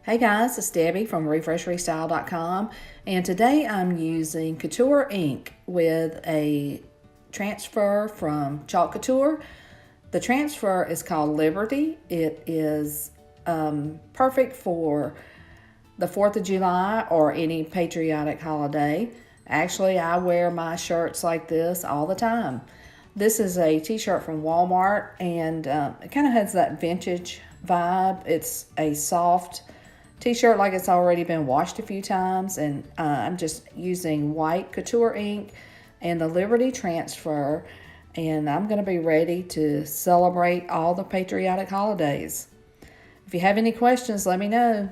Hey guys, it's Debbie from RefreshRestyle.com, and today I'm using Couture ink with a transfer from Chalk Couture. The transfer is called Liberty. It is perfect for the 4th of July or any patriotic holiday. Actually, I wear my shirts like this all the time. This is a t-shirt from Walmart, and it kind of has that vintage vibe. It's a soft t-shirt like it's already been washed a few times, and I'm just using white Couture ink and the Liberty transfer, and I'm going to be ready to celebrate all the patriotic holidays. If you have any questions, let me know.